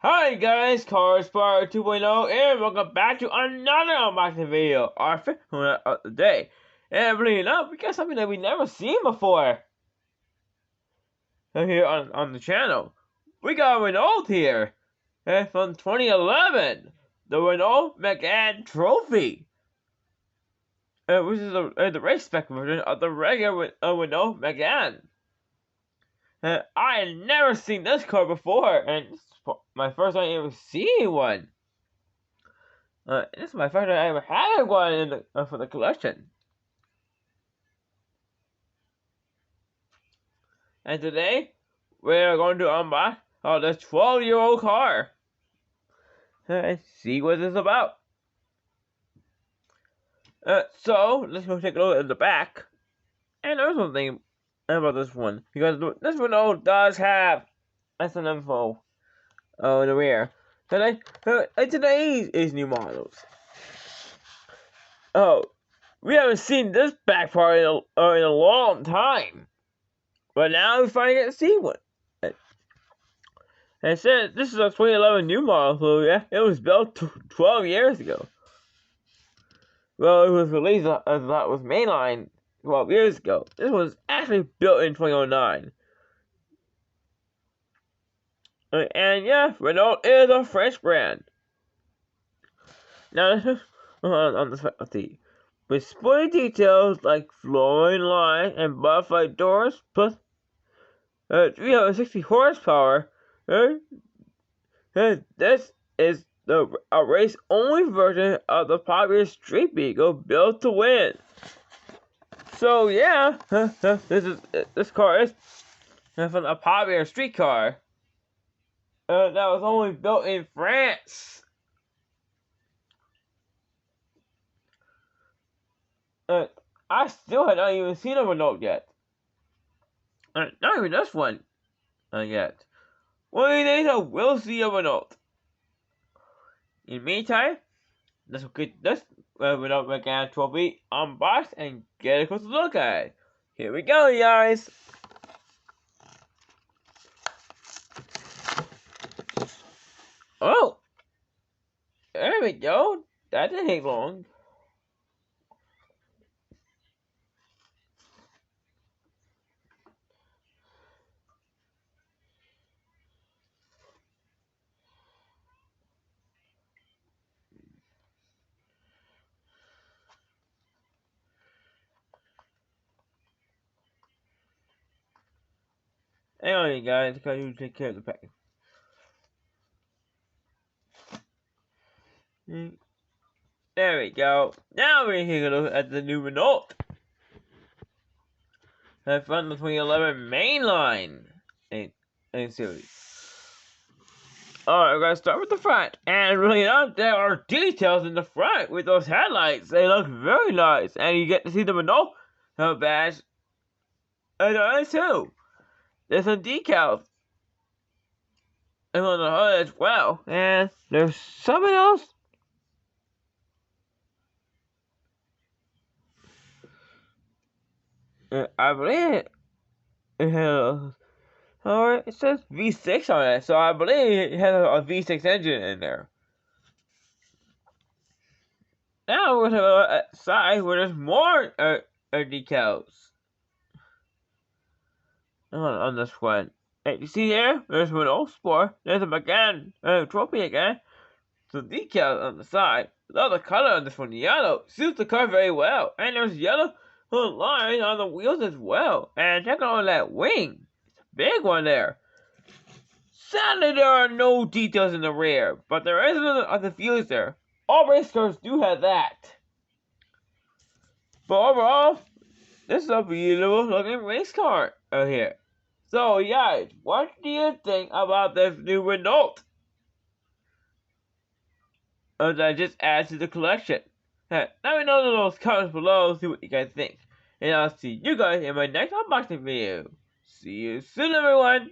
Hi guys, Cars Power 2.0 and welcome back to another unboxing video, our fifth one of the day. And believe it or not, we got something that we never seen before here on the channel. We got a Renault here from 2011, the Renault Megane Trophy, which is the race spec version of the regular Renault Megane. I had never seen this car before, and this is my first time ever seeing one. This is my first time ever having one in for the collection. And today, we're going to unbox this 12-year-old car and see what it's about. So, let's go take a look at the back. And there's one thing about this one, because this Renault does have some info in the rear. Today's new models. Oh, we haven't seen this back part in a long time. But now we finally get to see one. And it said this is a 2011 new model, so yeah, it was built 12 years ago. Well, it was released as that was mainline 12 years ago. This was actually built in 2009. And yeah, Renault is a French brand. Now, on the specialty, with sporty details like flowing lines and butterfly doors, plus 360 horsepower, this is a race-only version of the popular street vehicle built to win. So yeah, this car is from a popular street car that was only built in France. I still have not even seen a Renault yet. Not even this one yet. One of these days I will see a Renault. In the meantime, let's get this Renault Megane Trophy unboxed and get a closer look at it. Here we go, guys. Oh, there we go. That didn't take long. Anyway, guys, can you take care of the package? There we go. Now we're taking a look at the new Renault. From the 2011 mainline series. Alright, we're gonna start with the front. And really enough, there are details in the front with those headlights. They look very nice. And you get to see the Renault badge and too. There's some decals. And on the hood as well. And there's something else. I believe it has, it says V6 on it, so I believe it has a V6 engine in there. Now we're going to go outside where there's more decals on this one. And you see there, there's an old Sport, there's a Megane Trophy again. Some decals on the side. Love the color on this one, yellow. Suits the car very well. And there's yellow line on the wheels as well. And check out that wing. It's a big one there. Sadly, there are no details in the rear, but there is on the diffuser. All race cars do have that. But overall, this is a beautiful looking race car out here. So guys, what do you think about this new Renault that I just added to the collection? Let me know in those comments below, see what you guys think. And I'll see you guys in my next unboxing video. See you soon, everyone!